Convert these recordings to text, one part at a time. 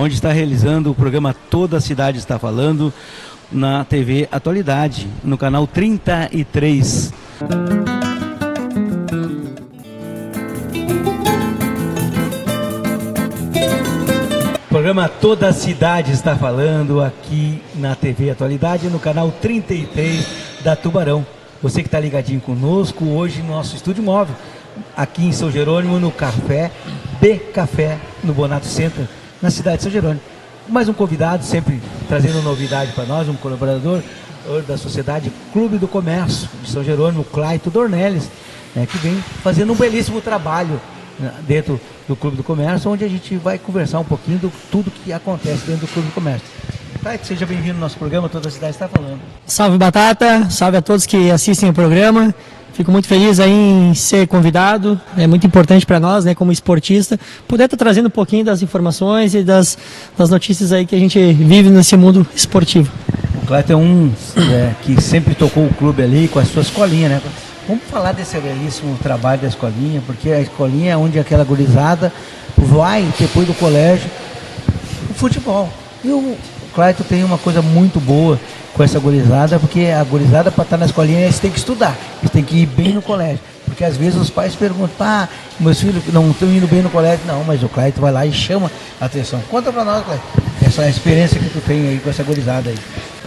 onde está realizando o programa Toda a Cidade Está Falando, na TV Atualidade, no canal 33. O programa Toda a Cidade Está Falando, aqui na TV Atualidade, no canal 33 da Tubarão. Você que está ligadinho conosco, hoje no nosso estúdio móvel, aqui em São Jerônimo, no Café B Café, no Bonato Center, na cidade de São Jerônimo. Mais um convidado, sempre trazendo novidade para nós, um colaborador da Sociedade Clube do Comércio de São Jerônimo, Clayton Dornelles, que vem fazendo um belíssimo trabalho dentro do Clube do Comércio, onde a gente vai conversar um pouquinho de tudo que acontece dentro do Clube do Comércio. Clayton, seja bem-vindo ao nosso programa, Toda a Cidade Está Falando. Salve Batata, salve a todos que assistem o programa. Fico muito feliz aí em ser convidado, é muito importante para nós, como esportista, poder estar trazendo um pouquinho das informações e das notícias aí que a gente vive nesse mundo esportivo. O Clayton é um que sempre tocou o clube ali com a sua escolinha, né? Vamos falar desse belíssimo trabalho da escolinha, porque a escolinha é onde aquela gurizada vai, depois do colégio, o futebol. E o Clayton tem uma coisa muito boa com essa gurizada, porque a gurizada, para estar na escolinha, eles têm que estudar, eles têm que ir bem no colégio. Porque às vezes os pais perguntam, meus filhos não estão indo bem no colégio. Não, mas o Clayton vai lá e chama a atenção. Conta para nós, Clayton, essa experiência que tu tem aí com essa gurizada aí.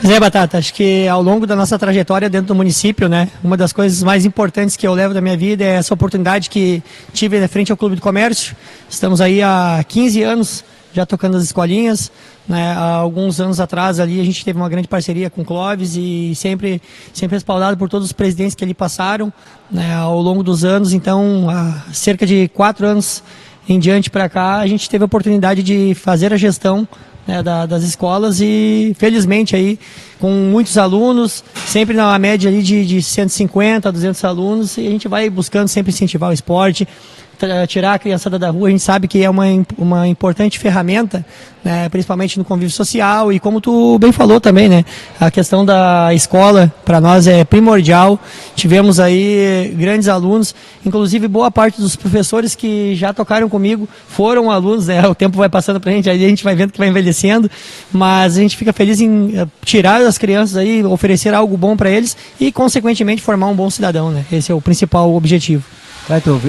Zé Batata, acho que ao longo da nossa trajetória dentro do município, uma das coisas mais importantes que eu levo da minha vida é essa oportunidade que tive na frente ao Clube do Comércio. Estamos aí há 15 anos já tocando as escolinhas, Há alguns anos atrás ali a gente teve uma grande parceria com o Clóvis e sempre respaldado por todos os presidentes que ali passaram, ao longo dos anos. Então, há cerca de 4 anos em diante para cá, a gente teve a oportunidade de fazer a gestão das escolas e felizmente aí com muitos alunos, sempre na média ali de 150 a 200 alunos, e a gente vai buscando sempre incentivar o esporte, tirar a criançada da rua. A gente sabe que é uma importante ferramenta, principalmente no convívio social, e como tu bem falou também, a questão da escola para nós é primordial. Tivemos aí grandes alunos, inclusive boa parte dos professores que já tocaram comigo foram alunos, o tempo vai passando para a gente vai vendo que vai envelhecendo, mas a gente fica feliz em tirar as crianças aí, oferecer algo bom para eles e consequentemente formar um bom cidadão, Esse é o principal objetivo. Clayton,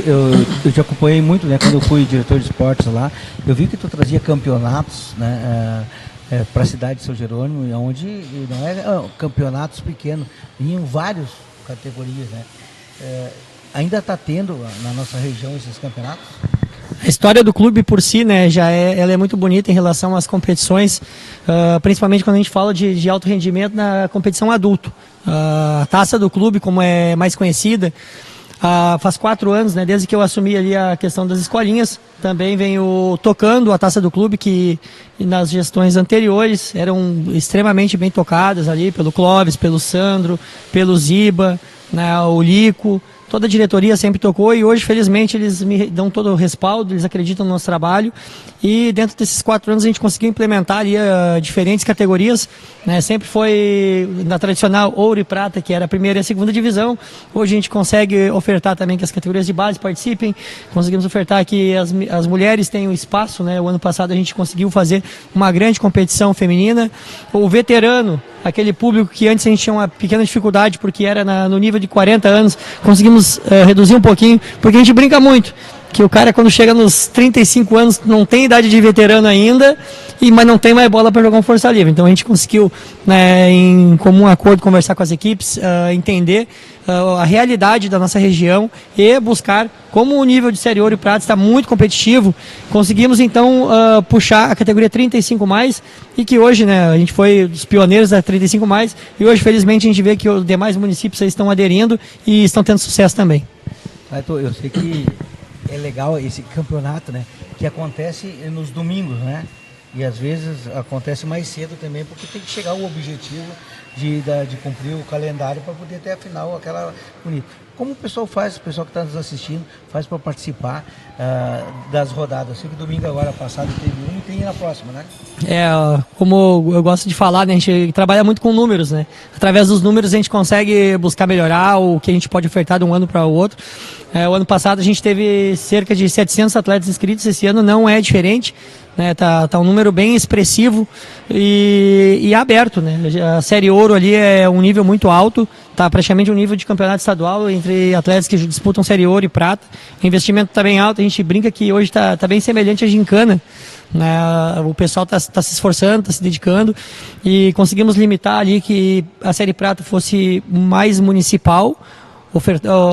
eu te acompanhei muito, quando eu fui diretor de esportes lá. Eu vi que tu trazia campeonatos, para a cidade de São Jerônimo, onde não é campeonatos pequenos, vinham várias categorias, ainda está tendo na nossa região esses campeonatos? A história do clube por si, ela é muito bonita em relação às competições, principalmente quando a gente fala de alto rendimento na competição adulto. A taça do clube, como é mais conhecida, faz 4 anos, desde que eu assumi ali a questão das escolinhas. Também venho tocando a taça do clube, que nas gestões anteriores eram extremamente bem tocadas ali pelo Clóvis, pelo Sandro, pelo Ziba, o Lico. Toda a diretoria sempre tocou e hoje, felizmente, eles me dão todo o respaldo, eles acreditam no nosso trabalho. E dentro desses 4 anos a gente conseguiu implementar ali diferentes categorias, Sempre foi na tradicional ouro e prata, que era a primeira e a segunda divisão. Hoje a gente consegue ofertar também que as categorias de base participem, conseguimos ofertar que as mulheres tenham espaço, O ano passado a gente conseguiu fazer uma grande competição feminina. O veterano, aquele público que antes a gente tinha uma pequena dificuldade porque era no nível de 40 anos, conseguimos reduzir um pouquinho, porque a gente brinca muito que o cara, quando chega nos 35 anos, não tem idade de veterano ainda, mas não tem mais bola para jogar um força livre. Então a gente conseguiu, em comum acordo, conversar com as equipes, entender a realidade da nossa região e buscar, como o nível de Série Ouro e Prata está muito competitivo, conseguimos então puxar a categoria 35+, e que hoje, a gente foi dos pioneiros da 35+, e hoje, felizmente, a gente vê que os demais municípios aí estão aderindo e estão tendo sucesso também. Eu sei que é legal esse campeonato, que acontece nos domingos, E às vezes acontece mais cedo também, porque tem que chegar o objetivo de cumprir o calendário para poder ter a final aquela bonita. Como o pessoal faz, o pessoal que está nos assistindo, faz para participar das rodadas? Eu sei que domingo agora passado teve um e tem na próxima, né? Como eu gosto de falar, né, a gente trabalha muito com números, né? Através dos números a gente consegue buscar melhorar o que a gente pode ofertar de um ano para o outro. O ano passado a gente teve cerca de 700 atletas inscritos, esse ano não é diferente. Tá um número bem expressivo e aberto, né? A Série Ouro ali é um nível muito alto, tá praticamente um nível de campeonato estadual entre atletas que disputam Série Ouro e Prata. O investimento está bem alto, a gente brinca que hoje tá bem semelhante à gincana, né? O pessoal tá se esforçando, tá se dedicando e conseguimos limitar ali que a Série Prata fosse mais municipal,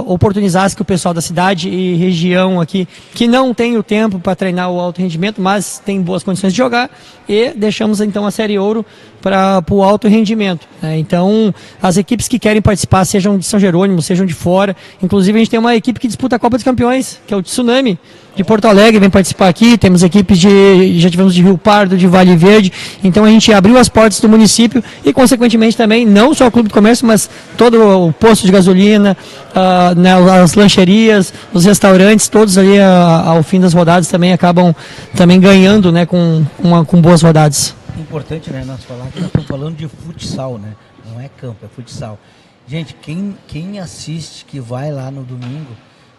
oportunizasse que o pessoal da cidade e região aqui, que não tem o tempo para treinar o alto rendimento, mas tem boas condições de jogar, e deixamos então a Série Ouro para o alto rendimento. Então, as equipes que querem participar, sejam de São Jerônimo, sejam de fora, inclusive a gente tem uma equipe que disputa a Copa dos Campeões, que é o Tsunami, de Porto Alegre, vem participar aqui, temos equipes já tivemos de Rio Pardo, de Vale Verde, então a gente abriu as portas do município e, consequentemente, também, não só o Clube do Comércio, mas todo o posto de gasolina, as lancherias, os restaurantes, todos ali ao fim das rodadas também acabam também ganhando, né, com boas rodadas. Importante, né, nós falar que nós estamos falando de futsal, né? Não é campo, é futsal. Gente, quem assiste, que vai lá no domingo,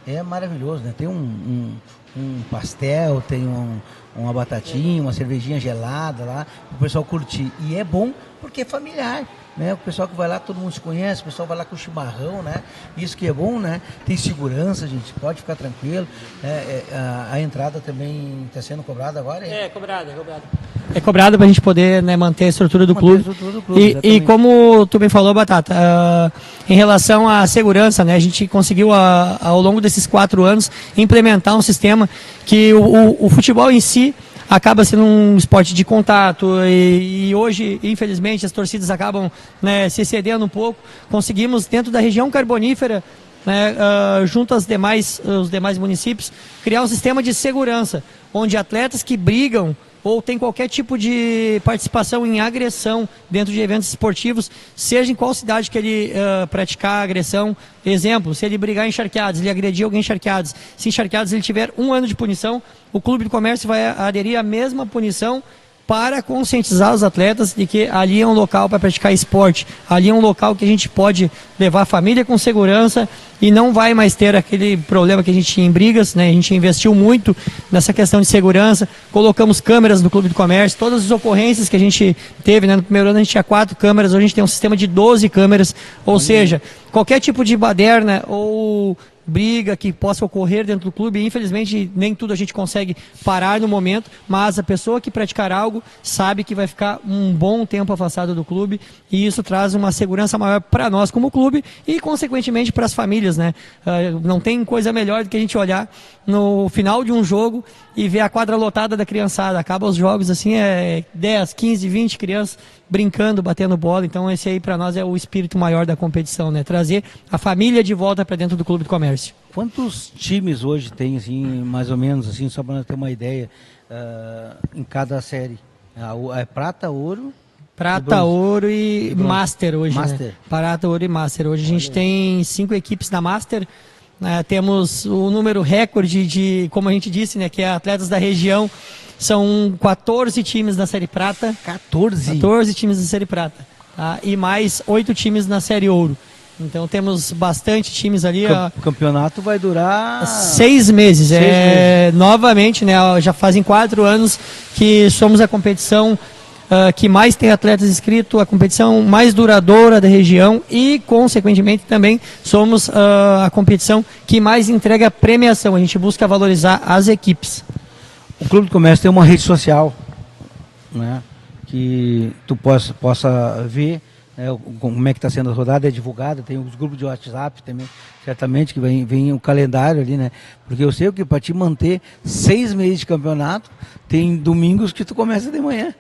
é maravilhoso, né? Tem um pastel, tem uma batatinha, uma cervejinha gelada lá, o pessoal curtir. E é bom porque é familiar, né? O pessoal que vai lá, todo mundo se conhece, o pessoal vai lá com chimarrão, né? Isso que é bom, né? Tem segurança, gente, pode ficar tranquilo. A entrada também está sendo cobrada agora? É cobrada. É cobrada para a gente poder, né, manter a estrutura do clube. E como tu bem falou, Batata, em relação à segurança, né, a gente conseguiu ao longo desses 4 anos implementar um sistema que o futebol em si acaba sendo um esporte de contato e hoje, infelizmente, as torcidas acabam, né, se excedendo um pouco. Conseguimos, dentro da região carbonífera, né, junto aos demais municípios, criar um sistema de segurança, onde atletas que brigam ou tem qualquer tipo de participação em agressão dentro de eventos esportivos, seja em qual cidade que ele praticar a agressão. Exemplo, se ele brigar em Charqueadas, ele agredir alguém em Charqueadas, se em Charqueadas ele tiver 1 ano de punição, o Clube do Comércio vai aderir à mesma punição para conscientizar os atletas de que ali é um local para praticar esporte, ali é um local que a gente pode levar a família com segurança e não vai mais ter aquele problema que a gente tinha em brigas, né? A gente investiu muito nessa questão de segurança, colocamos câmeras no Clube do Comércio, todas as ocorrências que a gente teve, né? No primeiro ano a gente tinha 4 câmeras, hoje a gente tem um sistema de 12 câmeras, ou seja, qualquer tipo de baderna ou briga que possa ocorrer dentro do clube, infelizmente nem tudo a gente consegue parar no momento, mas a pessoa que praticar algo sabe que vai ficar um bom tempo afastado do clube e isso traz uma segurança maior para nós como clube e consequentemente para as famílias, né? Não tem coisa melhor do que a gente olhar no final de um jogo e ver a quadra lotada da criançada. Acaba os jogos assim, 10, 15, 20 crianças brincando, batendo bola. Então esse aí para nós é o espírito maior da competição, né? Trazer a família de volta para dentro do Clube do Comércio. Quantos times hoje tem, assim, mais ou menos, assim, só para nós ter uma ideia, em cada série? É prata, ouro? Prata, ouro e Master hoje, Master. Né? Prata, ouro e Master. Hoje a gente tem 5 equipes da Master. Temos o número recorde de, como a gente disse, né, que é atletas da região. São 14 times da Série Prata. 14 times da Série Prata. Tá? E mais 8 times na Série Ouro. Então temos bastante times ali. O campeonato vai durar 6 meses. Novamente, né, já fazem 4 anos que somos a competição que mais tem atletas inscritos, a competição mais duradoura da região e, consequentemente, também somos a competição que mais entrega premiação. A gente busca valorizar as equipes. O Clube do Comércio tem uma rede social, né, que tu possa ver, né, como é que está sendo a rodada, é divulgada, tem os grupos de WhatsApp também, certamente, que vem o calendário ali, né? Porque eu sei que para te manter 6 meses de campeonato, tem domingos que tu começa de manhã.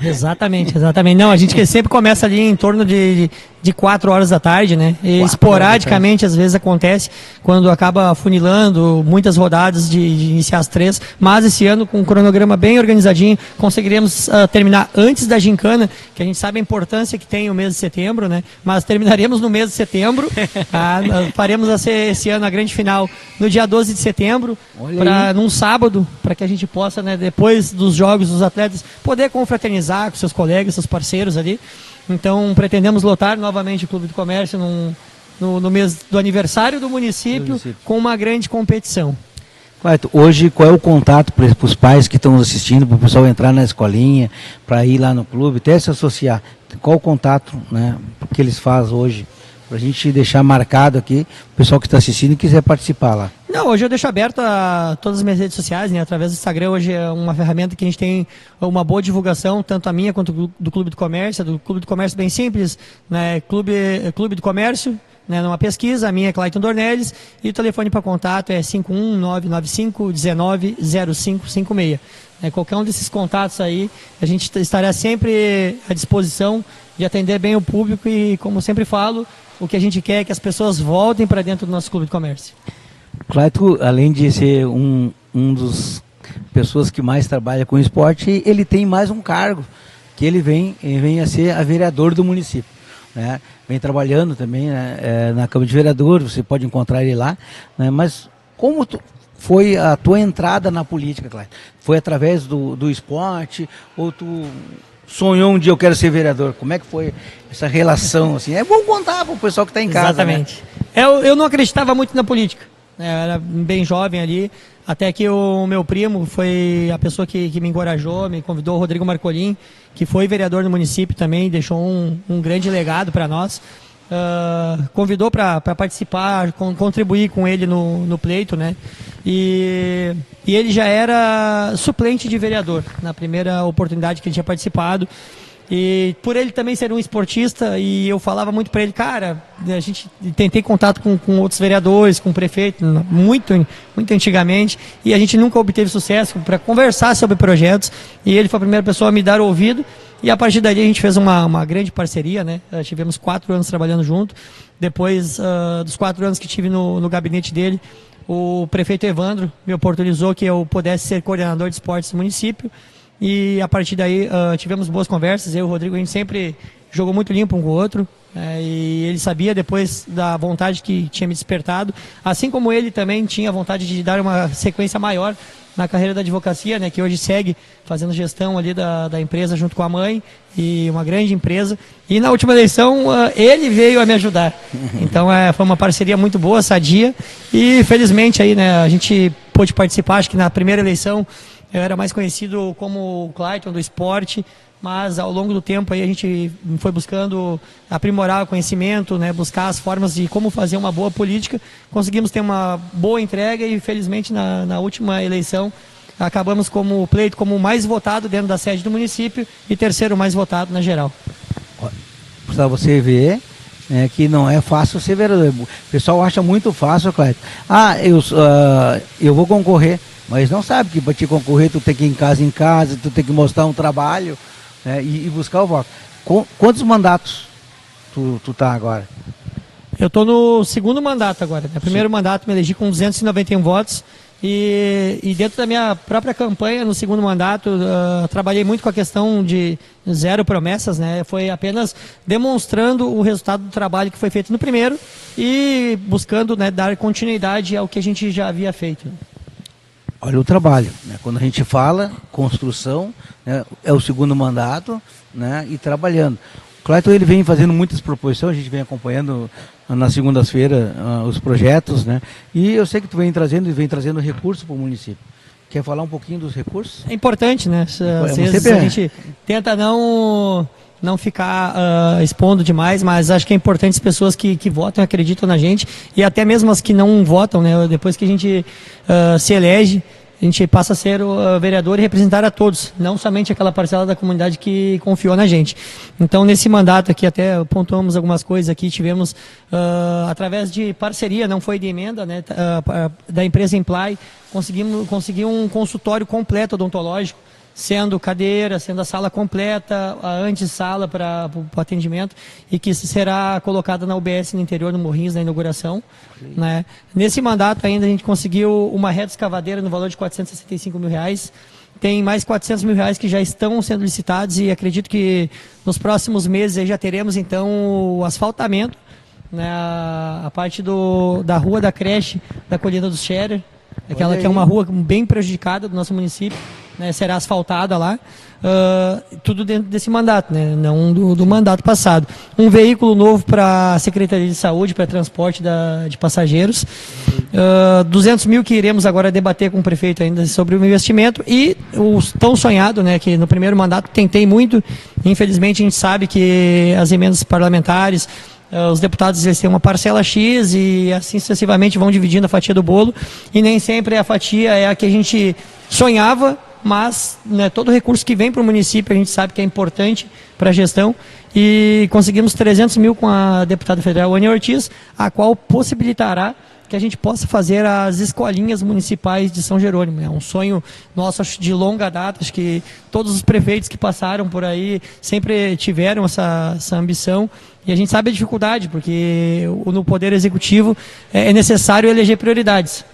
Exatamente, exatamente. Não, a gente sempre começa ali em torno de 4 horas da tarde, né? E esporadicamente, às vezes acontece, quando acaba funilando muitas rodadas de iniciar as 3, mas esse ano, com um cronograma bem organizadinho, conseguiremos terminar antes da gincana, que a gente sabe a importância que tem o mês de setembro, né? Mas terminaremos no mês de setembro, tá? Faremos esse ano a grande final no dia 12 de setembro, num sábado, para que a gente possa, né, depois dos jogos dos atletas, poder confraternizar com seus colegas, seus parceiros ali. Então, pretendemos lotar novamente o Clube do Comércio no mês do aniversário do município, com uma grande competição. Clayton, hoje qual é o contato para os pais que estão nos assistindo, para o pessoal entrar na escolinha, para ir lá no clube, até se associar? Qual o contato, né, que eles fazem hoje? Para a gente deixar marcado aqui, o pessoal que está assistindo e quiser participar lá. Não, hoje eu deixo aberto a todas as minhas redes sociais, né? Através do Instagram, hoje é uma ferramenta que a gente tem uma boa divulgação, tanto a minha quanto do Clube do Comércio. Do Clube do Comércio bem simples, né? Clube do Comércio, né? Numa pesquisa, a minha é Clayton Dornelles, e o telefone para contato é 51995190556. Qualquer um desses contatos aí, a gente estará sempre à disposição de atender bem o público e, como sempre falo, o que a gente quer é que as pessoas voltem para dentro do nosso Clube de Comércio. Clayton, além de ser um dos pessoas que mais trabalha com esporte, ele tem mais um cargo, que ele vem a ser a vereador do município, né? Vem trabalhando também, né, na Câmara de Vereadores, você pode encontrar ele lá, né? Mas como foi a tua entrada na política, Clayton? Foi através do esporte ou tu sonhou um dia eu quero ser vereador? Como é que foi essa relação? Assim? É bom contar para o pessoal que está em casa. Exatamente. Né? Eu não acreditava muito na política. Eu era bem jovem ali, até que o meu primo foi a pessoa que me encorajou, me convidou, o Rodrigo Marcolin, que foi vereador no município também, deixou um grande legado para nós. Convidou para participar, contribuir com ele no pleito, né? E ele já era suplente de vereador na primeira oportunidade que ele tinha participado. E por ele também ser um esportista, e eu falava muito para ele, cara, a gente tentei contato com outros vereadores, com o prefeito, muito antigamente, e a gente nunca obteve sucesso para conversar sobre projetos, e ele foi a primeira pessoa a me dar ouvido, e a partir daí a gente fez uma grande parceria, né? Tivemos 4 anos trabalhando junto. Depois dos 4 anos que tive no gabinete dele, o prefeito Evandro me oportunizou que eu pudesse ser coordenador de esportes do município. E a partir daí tivemos boas conversas. Eu e o Rodrigo, a gente sempre jogou muito limpo um com o outro, e ele sabia depois da vontade que tinha me despertado, assim como ele também tinha vontade de dar uma sequência maior na carreira da advocacia, né, que hoje segue fazendo gestão ali da empresa junto com a mãe, e uma grande empresa. E na última eleição ele veio a me ajudar. Então foi uma parceria muito boa, sadia, e felizmente aí, né, a gente pôde participar. Acho que na primeira eleição eu era mais conhecido como o Clayton do esporte, mas ao longo do tempo aí a gente foi buscando aprimorar o conhecimento, né, buscar as formas de como fazer uma boa política. Conseguimos ter uma boa entrega e, felizmente, na última eleição acabamos como pleito como o mais votado dentro da sede do município e terceiro mais votado na geral. Para você ver, que não é fácil ser vereador. O pessoal acha muito fácil, Clayton. Eu vou concorrer. Mas não sabe que para te concorrer tu tem que ir em casa, tu tem que mostrar um trabalho, né, e buscar o voto. Quantos mandatos tu tá agora? Eu estou no segundo mandato agora. No primeiro mandato me elegi com 291 votos e dentro da minha própria campanha no segundo mandato trabalhei muito com a questão de 0 promessas, né? Foi apenas demonstrando o resultado do trabalho que foi feito no primeiro e buscando, né, dar continuidade ao que a gente já havia feito. Olha o trabalho, né? Quando a gente fala construção, né, é o segundo mandato, né, e trabalhando. O Clayton, ele vem fazendo muitas proposições, a gente vem acompanhando nas segundas-feiras os projetos, né, e eu sei que tu vem trazendo recursos para o município. Quer falar um pouquinho dos recursos? É importante, né? Às vezes a gente tenta não ficar expondo demais, mas acho que é importante as pessoas que votam, acreditam na gente, e até mesmo as que não votam, né? Depois que a gente se elege, a gente passa a ser o vereador e representar a todos, não somente aquela parcela da comunidade que confiou na gente. Então, nesse mandato aqui, até pontuamos algumas coisas aqui, tivemos, através de parceria, não foi de emenda, né, da empresa Imply, conseguimos um consultório completo odontológico, sendo cadeira, sendo a sala completa, a antessala para o atendimento, e que será colocada na UBS no interior do Morrinhos, na inauguração. Né? Nesse mandato ainda a gente conseguiu uma reta escavadeira no valor de R$465 mil. Tem mais R$400 mil que já estão sendo licitados, e acredito que nos próximos meses aí já teremos então o asfaltamento, né? A parte da rua da creche da Colina dos Scherer, aquela que é uma rua bem prejudicada do nosso município, né? Será asfaltada lá, tudo dentro desse mandato, né? Não do mandato passado. Um veículo novo para a Secretaria de Saúde, para transporte de passageiros, 200 mil que iremos agora debater com o prefeito ainda sobre o investimento, e o tão sonhado, né, que no primeiro mandato tentei muito, infelizmente a gente sabe que as emendas parlamentares, os deputados eles têm uma parcela X e assim sucessivamente vão dividindo a fatia do bolo, e nem sempre a fatia é a que a gente sonhava, mas, né, todo recurso que vem para o município a gente sabe que é importante para a gestão, e conseguimos 300 mil com a deputada federal Ania Ortiz, a qual possibilitará que a gente possa fazer as escolinhas municipais de São Jerônimo. É um sonho nosso, acho, de longa data. Acho que todos os prefeitos que passaram por aí sempre tiveram essa ambição, e a gente sabe a dificuldade, porque no Poder Executivo é necessário eleger prioridades.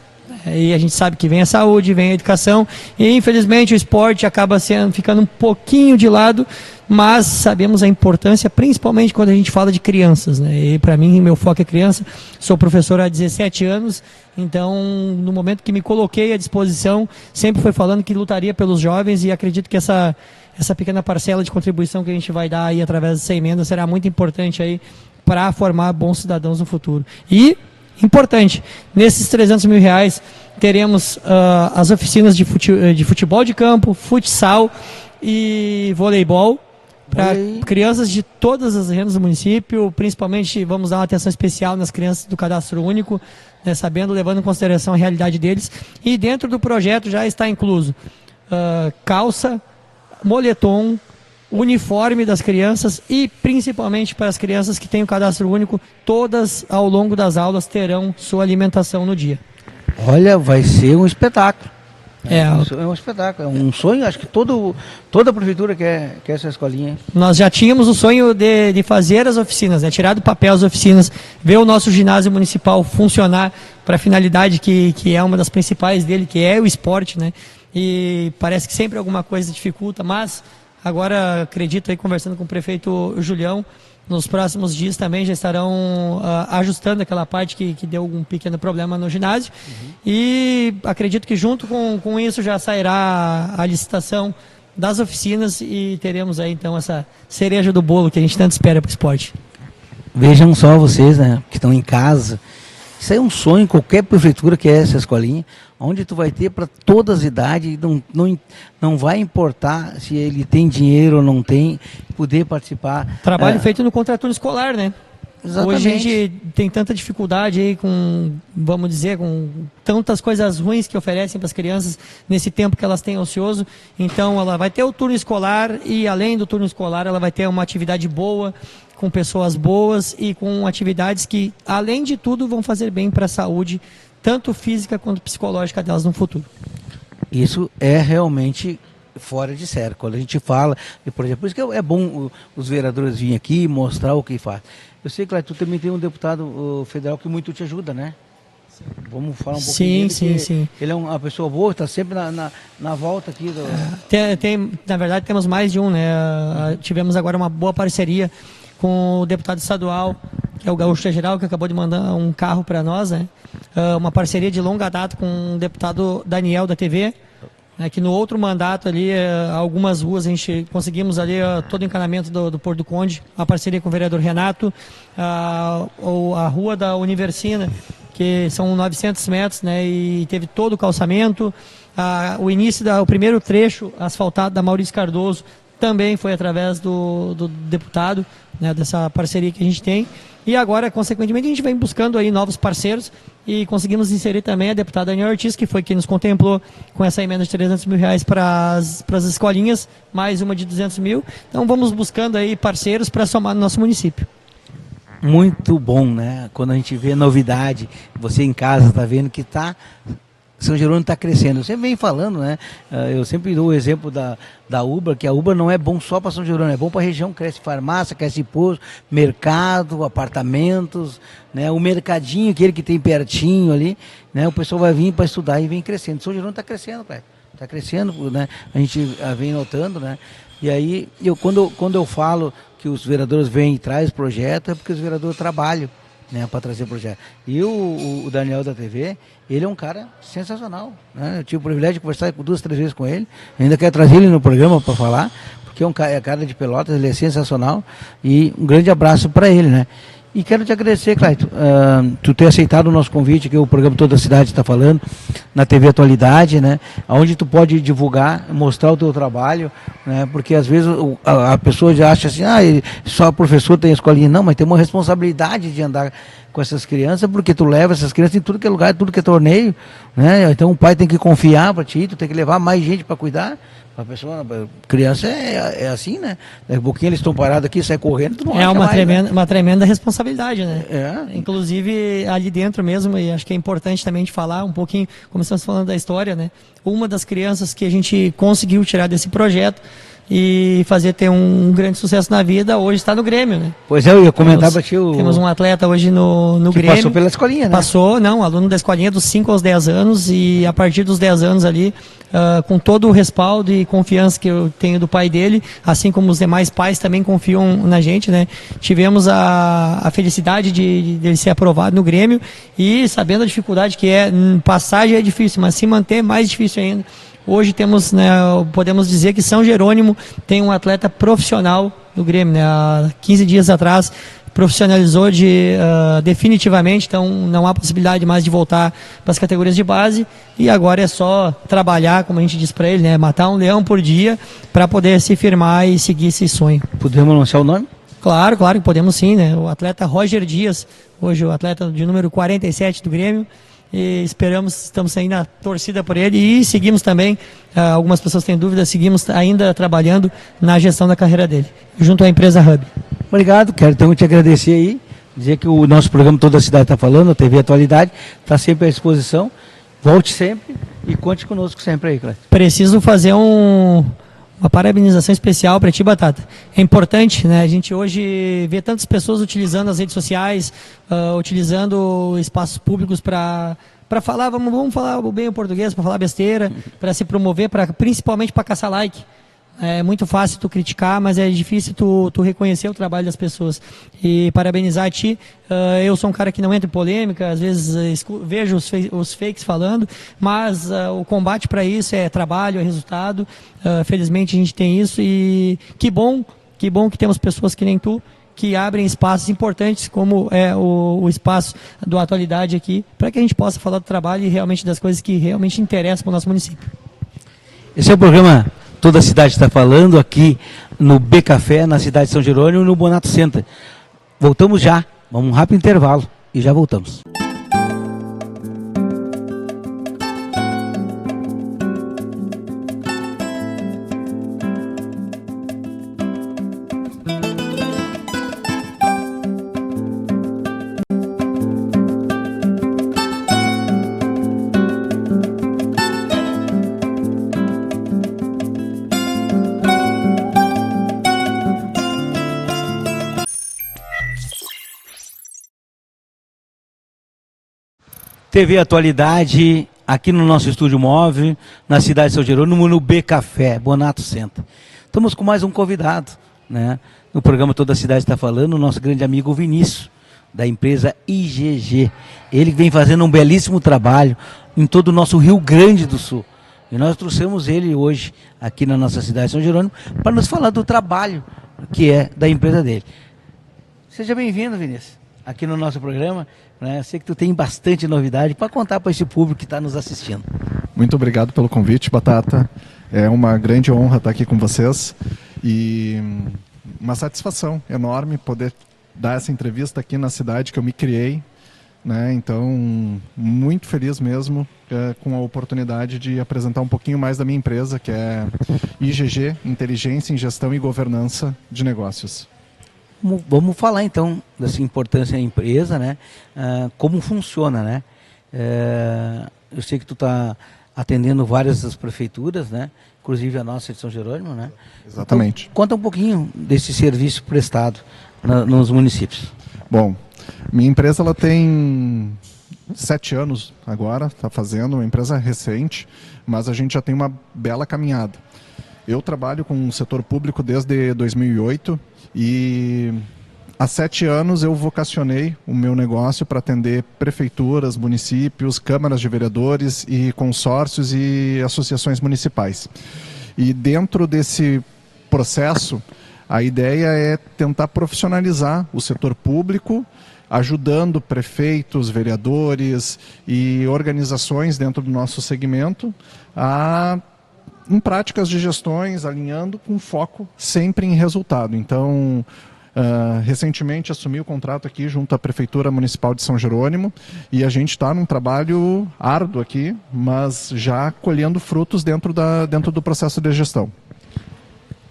E a gente sabe que vem a saúde, vem a educação, e infelizmente o esporte acaba ficando um pouquinho de lado, mas sabemos a importância, principalmente quando a gente fala de crianças, né? E para mim, meu foco é criança, sou professor há 17 anos, então no momento que me coloquei à disposição, sempre foi falando que lutaria pelos jovens, e acredito que essa pequena parcela de contribuição que a gente vai dar aí através dessa emenda será muito importante aí para formar bons cidadãos no futuro. E importante, nesses 300 mil teremos as oficinas de futebol de campo, futsal e voleibol para crianças de todas as rendas do município. Principalmente vamos dar uma atenção especial nas crianças do cadastro único, né, levando em consideração a realidade deles. E dentro do projeto já está incluso calça, moletom, uniforme das crianças, e principalmente para as crianças que têm o cadastro único, todas ao longo das aulas terão sua alimentação no dia. Olha, vai ser um espetáculo. É um espetáculo, é um sonho, acho que toda a prefeitura quer essa escolinha. Nós já tínhamos o sonho de fazer as oficinas, né? Tirar do papel as oficinas, ver o nosso ginásio municipal funcionar para a finalidade que é uma das principais dele, que é o esporte, né? E parece que sempre alguma coisa dificulta, mas agora acredito aí, conversando com o prefeito Julião, nos próximos dias também já estarão ajustando aquela parte que deu um pequeno problema no ginásio. E acredito que junto com isso já sairá a licitação das oficinas, e teremos aí então essa cereja do bolo que a gente tanto espera para o esporte. Vejam só vocês, né, que estão em casa. Isso aí é um sonho, qualquer prefeitura quer essa escolinha, onde tu vai ter para todas as idades, não vai importar se ele tem dinheiro ou não tem, poder participar. Trabalho feito no contraturno escolar, né? Exatamente. Hoje a gente tem tanta dificuldade aí vamos dizer, com tantas coisas ruins que oferecem para as crianças nesse tempo que elas têm ocioso. Então ela vai ter o turno escolar, e além do turno escolar ela vai ter uma atividade boa, com pessoas boas e com atividades que, além de tudo, vão fazer bem para a saúde, tanto física quanto psicológica delas no futuro. Isso é realmente fora de série. Quando a gente fala, por exemplo, por isso que é bom os vereadores virem aqui e mostrar o que faz. Eu sei que lá tu também tem um deputado federal que muito te ajuda, né? Sim. Vamos falar um pouquinho dele. Sim. Ele é uma pessoa boa, está sempre na volta aqui. Na verdade, temos mais de um, né? Tivemos agora uma boa parceria com o deputado estadual, que é o Gaúcho Geral, que acabou de mandar um carro para nós, né? Uma parceria de longa data com o deputado Daniel da TV, né? Que no outro mandato ali, algumas ruas a gente conseguimos ali todo o encanamento do Porto do Conde, a parceria com o vereador Renato, a rua da Universina, que são 900 metros, né? E teve todo o calçamento, o primeiro trecho asfaltado da Maurício Cardoso também foi através do deputado, né, dessa parceria que a gente tem. E agora, consequentemente, a gente vem buscando aí novos parceiros, e conseguimos inserir também a deputada Ania Ortiz, que foi quem nos contemplou com essa emenda de 300 mil para as escolinhas, mais uma de 200 mil. Então vamos buscando aí parceiros para somar no nosso município. Muito bom, né? Quando a gente vê novidade, você em casa está vendo que está São Jerônimo está crescendo. Eu sempre venho falando, né? Eu sempre dou o exemplo da Ubra, que a Ubra não é bom só para São Jerônimo, é bom para a região, cresce farmácia, cresce posto, mercado, apartamentos, né? O mercadinho, aquele que tem pertinho ali, né? O pessoal vai vir para estudar e vem crescendo. São Jerônimo está crescendo, pai. Está crescendo, né? A gente vem notando, né? E aí, quando eu falo que os vereadores vêm e trazem projeto, é porque os vereadores trabalham, né, para trazer projeto. E o Daniel da TV, ele é um cara sensacional, né? Eu tive o privilégio de conversar 2, 3 vezes com ele. Eu ainda quero trazer ele no programa para falar, porque é cara de Pelotas, ele é sensacional. E um grande abraço para ele, né? E quero te agradecer, Clayton, tu ter aceitado o nosso convite, que o programa Toda a Cidade está falando, na TV Atualidade, né? Onde tu pode divulgar, mostrar o teu trabalho, né? Porque às vezes a pessoa já acha assim, só professor tem escolinha. Não, mas tem uma responsabilidade de andar com essas crianças, porque tu leva essas crianças em tudo que é lugar, tudo que é torneio, né? Então o pai tem que confiar para ti, tu tem que levar mais gente para cuidar. A pessoa, criança é assim, né? Daqui a pouquinho eles estão parados aqui, sai correndo, tu não acha uma mais, tremenda, né? uma tremenda responsabilidade, né? É. Inclusive ali dentro mesmo, e acho que é importante também de falar um pouquinho, começamos falando da história, né? Uma das crianças que a gente conseguiu tirar desse projeto e fazer ter um grande sucesso na vida, hoje está no Grêmio, né? Pois é, eu ia comentar para ti Temos um atleta hoje no que Grêmio. passou pela escolinha, né? Passou, aluno da escolinha dos 5 aos 10 anos, e a partir dos 10 anos ali, com todo o respaldo e confiança que eu tenho do pai dele, assim como os demais pais também confiam na gente, né? Tivemos a felicidade de ele ser aprovado no Grêmio, e sabendo a dificuldade que é, passagem é difícil, mas se manter é mais difícil ainda. Hoje temos, né, podemos dizer que São Jerônimo tem um atleta profissional no Grêmio, né? Há 15 dias atrás profissionalizou definitivamente, então não há possibilidade mais de voltar para as categorias de base, e agora é só trabalhar, como a gente diz para ele, né, matar um leão por dia para poder se firmar e seguir esse sonho. Podemos anunciar o nome? Claro que podemos sim, né? O atleta Roger Dias, hoje o atleta de número 47 do Grêmio, e estamos aí na torcida por ele, e seguimos também, algumas pessoas têm dúvidas, seguimos ainda trabalhando na gestão da carreira dele, junto à empresa Hub. Obrigado, quero então te agradecer aí, dizer que o nosso programa Toda a Cidade está falando, a TV Atualidade, está sempre à disposição, volte sempre e conte conosco sempre aí, Cleiton. Preciso fazer uma parabenização especial para ti, Batata. É importante, né? A gente hoje vê tantas pessoas utilizando as redes sociais, utilizando espaços públicos para falar, vamos falar bem o português, para falar besteira, para se promover, principalmente para caçar like. É muito fácil tu criticar, mas é difícil tu reconhecer o trabalho das pessoas. E parabenizar a ti. Eu sou um cara que não entra em polêmica, às vezes vejo os fakes falando, mas o combate para isso é trabalho, é resultado. Felizmente a gente tem isso, e que bom que temos pessoas que nem tu, que abrem espaços importantes, como é o espaço do Atualidade aqui, para que a gente possa falar do trabalho e realmente das coisas que realmente interessam para o nosso município. Esse é o programa Toda a Cidade está falando, aqui no B Café, na cidade de São Jerônimo, no Bonato Center. Voltamos já, vamos um rápido intervalo e já voltamos. TV Atualidade, aqui no nosso estúdio móvel, na cidade de São Jerônimo, no B Café, Bonato Center. Estamos com mais um convidado, né? No programa Toda a Cidade está falando, o nosso grande amigo Vinícius, da empresa IGG. Ele vem fazendo um belíssimo trabalho em todo o nosso Rio Grande do Sul. E nós trouxemos ele hoje aqui na nossa cidade de São Jerônimo para nos falar do trabalho que é da empresa dele. Seja bem-vindo, Vinícius, aqui no nosso programa. Né? Sei que tu tem bastante novidade para contar para esse público que está nos assistindo. Muito obrigado pelo convite, Batata. É uma grande honra estar aqui com vocês e uma satisfação enorme poder dar essa entrevista aqui na cidade que eu me criei, né? Então, muito feliz mesmo com a oportunidade de apresentar um pouquinho mais da minha empresa, que é IGG, Inteligência em Gestão e Governança de Negócios. Vamos falar então dessa importância da empresa, né? Como funciona, né? eu sei que tu está atendendo várias das prefeituras, né? Inclusive a nossa de São Jerônimo, né? Exatamente. Então, conta um pouquinho desse serviço prestado nos municípios. Bom, minha empresa ela tem 7 anos agora, está fazendo, uma empresa recente, mas a gente já tem uma bela caminhada. Eu trabalho com o setor público desde 2008 e há 7 anos eu vocacionei o meu negócio para atender prefeituras, municípios, câmaras de vereadores e consórcios e associações municipais. E dentro desse processo, a ideia é tentar profissionalizar o setor público, ajudando prefeitos, vereadores e organizações dentro do nosso segmento em práticas de gestões, alinhando com foco sempre em resultado. Então, recentemente assumi o contrato aqui junto à Prefeitura Municipal de São Jerônimo e a gente está num trabalho árduo aqui, mas já colhendo frutos dentro do processo de gestão.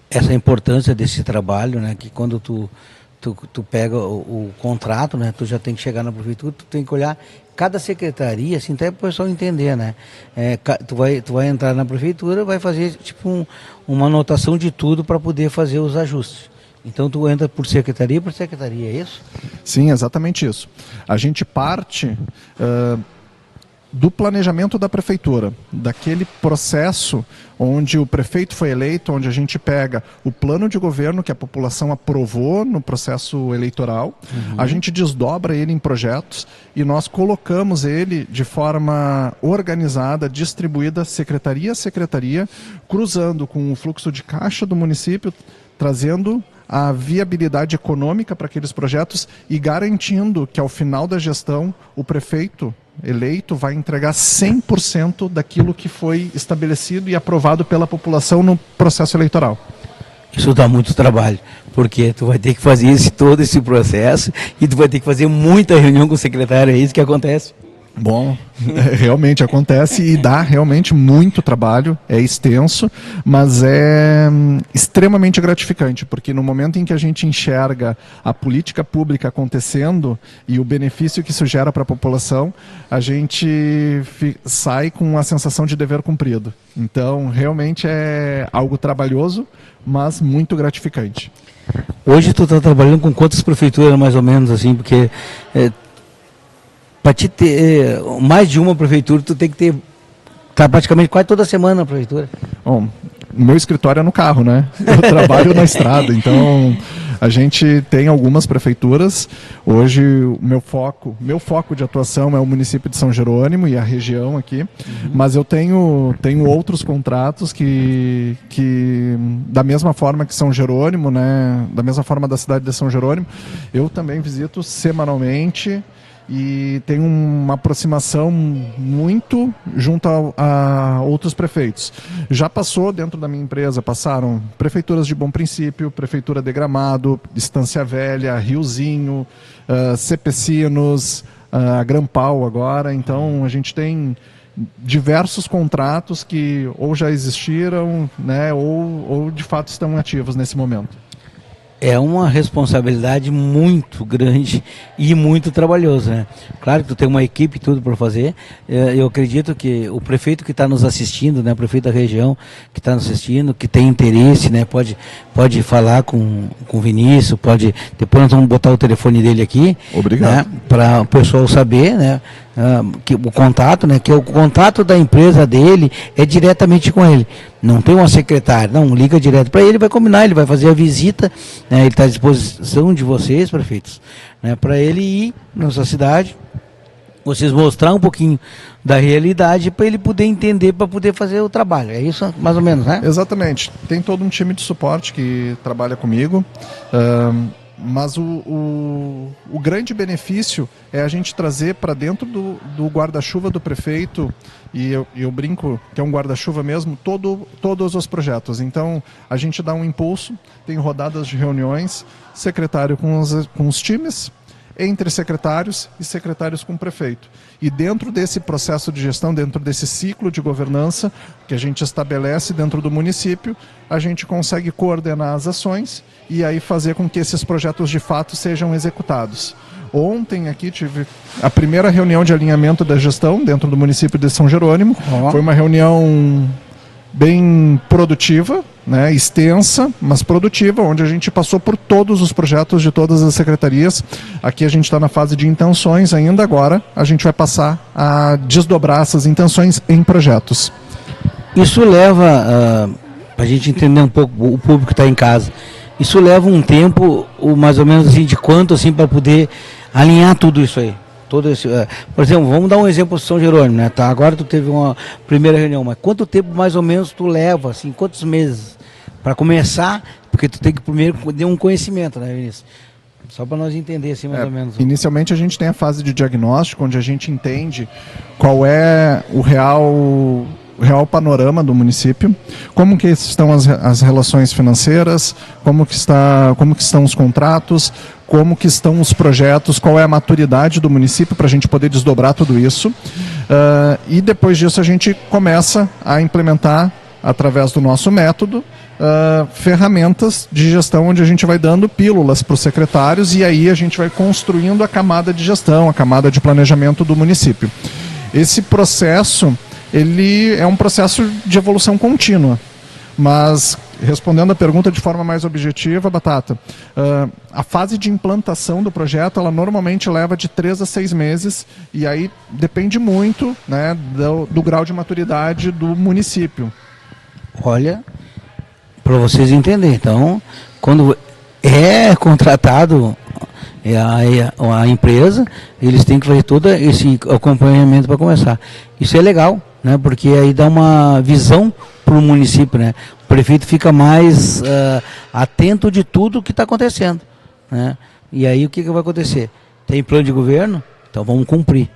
Essa importância desse trabalho, né, que quando tu pega o contrato, né, tu já tem que chegar na prefeitura, tu tem que olhar cada secretaria, assim, até para o pessoal entender, né, tu vai entrar na prefeitura, vai fazer tipo uma anotação de tudo para poder fazer os ajustes. Então tu entra por secretaria, é isso? Sim, exatamente isso. A gente parte do planejamento da prefeitura, daquele processo onde o prefeito foi eleito, onde a gente pega o plano de governo que a população aprovou no processo eleitoral, a gente desdobra ele em projetos e nós colocamos ele de forma organizada, distribuída, secretaria a secretaria, cruzando com o fluxo de caixa do município, trazendo a viabilidade econômica para aqueles projetos e garantindo que ao final da gestão o prefeito eleito vai entregar 100% daquilo que foi estabelecido e aprovado pela população no processo eleitoral. Isso dá muito trabalho, porque tu vai ter que fazer todo esse processo e tu vai ter que fazer muita reunião com o secretário, é isso que acontece. Bom, realmente acontece e dá realmente muito trabalho, é extenso, mas é extremamente gratificante, porque no momento em que a gente enxerga a política pública acontecendo e o benefício que isso gera para a população, a gente sai com a sensação de dever cumprido. Então, realmente é algo trabalhoso, mas muito gratificante. Hoje tu está trabalhando com quantas prefeituras mais ou menos, assim, porque para te ter mais de uma prefeitura, tu tem que ter praticamente quase toda semana na prefeitura. Bom, o meu escritório é no carro, né? Eu trabalho na estrada, então a gente tem algumas prefeituras. Hoje o meu foco de atuação é o município de São Jerônimo e a região aqui, mas eu tenho outros contratos que da mesma forma que São Jerônimo, né? Da mesma forma da cidade de São Jerônimo, eu também visito semanalmente. E tem uma aproximação muito junto a outros prefeitos. Já passou dentro da minha empresa, passaram prefeituras de Bom Princípio, Prefeitura de Gramado, Estância Velha, Riozinho, Cepecinos, a Grampal agora. Então a gente tem diversos contratos que ou já existiram, né, ou de fato estão ativos nesse momento. É uma responsabilidade muito grande e muito trabalhosa, né? Claro que tu tem uma equipe e tudo para fazer. Eu acredito que o prefeito que está nos assistindo, né, o prefeito da região que está nos assistindo, que tem interesse, né, pode falar com o Vinícius, depois nós vamos botar o telefone dele aqui. Obrigado. Né, para o pessoal saber, né? Que o contato, né, que o contato da empresa dele é diretamente com ele, não tem uma secretária, não, liga direto para ele, vai combinar, ele vai fazer a visita, né, ele está à disposição de vocês, prefeitos, né, para ele ir na sua cidade, vocês mostrar um pouquinho da realidade para ele poder entender, para poder fazer o trabalho, é isso mais ou menos, né? Exatamente, tem todo um time de suporte que trabalha comigo, mas o grande benefício é a gente trazer para dentro do guarda-chuva do prefeito, e eu brinco que é um guarda-chuva mesmo, todos os projetos. Então a gente dá um impulso, tem rodadas de reuniões, secretário com os times, entre secretários e secretários com o prefeito. E dentro desse processo de gestão, dentro desse ciclo de governança que a gente estabelece dentro do município, a gente consegue coordenar as ações e aí fazer com que esses projetos de fato sejam executados. Ontem aqui tive a primeira reunião de alinhamento da gestão dentro do município de São Jerônimo. Foi uma reunião bem produtiva, né, extensa, mas produtiva, onde a gente passou por todos os projetos de todas as secretarias. Aqui a gente está na fase de intenções ainda, agora a gente vai passar a desdobrar essas intenções em projetos. Isso leva, para a gente entender um pouco, o público que está em casa, isso leva um tempo, mais ou menos assim, de quanto assim, para poder alinhar tudo isso aí? Todo esse, por exemplo, vamos dar um exemplo de São Jerônimo, né? Tá, agora tu teve uma primeira reunião, mas quanto tempo mais ou menos tu leva, assim, quantos meses para começar? Porque tu tem que primeiro ter um conhecimento, né, Vinícius? Só para nós entender assim mais ou menos. Inicialmente a gente tem a fase de diagnóstico, onde a gente entende qual é o real panorama do município, como que estão as relações financeiras, como que estão os contratos, como que estão os projetos, qual é a maturidade do município para a gente poder desdobrar tudo isso. E depois disso a gente começa a implementar, através do nosso método, ferramentas de gestão onde a gente vai dando pílulas para os secretários e aí a gente vai construindo a camada de gestão, a camada de planejamento do município. Esse processo, ele é um processo de evolução contínua. Mas, respondendo a pergunta de forma mais objetiva, Batata, a fase de implantação do projeto, ela normalmente leva de 3 a 6 meses, e aí depende muito, né, do grau de maturidade do município. Olha, para vocês entenderem, então, quando é contratado a empresa, eles têm que fazer todo esse acompanhamento para começar. Isso é legal, né, porque aí dá uma visão para o município, né? O prefeito fica mais atento de tudo que está acontecendo, né? E aí o que vai acontecer? Tem plano de governo? Então vamos cumprir.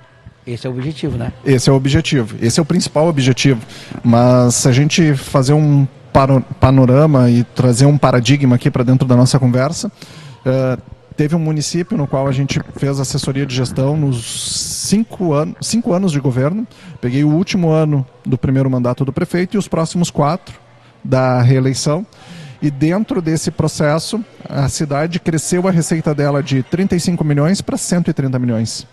Esse é o objetivo, né? Esse é o objetivo. Esse é o principal objetivo. Mas se a gente fazer um panorama e trazer um paradigma aqui para dentro da nossa conversa, teve um município no qual a gente fez assessoria de gestão nos 5 anos de governo. Peguei o último ano do primeiro mandato do prefeito e os próximos 4 da reeleição. E dentro desse processo, a cidade cresceu a receita dela de 35 milhões para 130 milhões.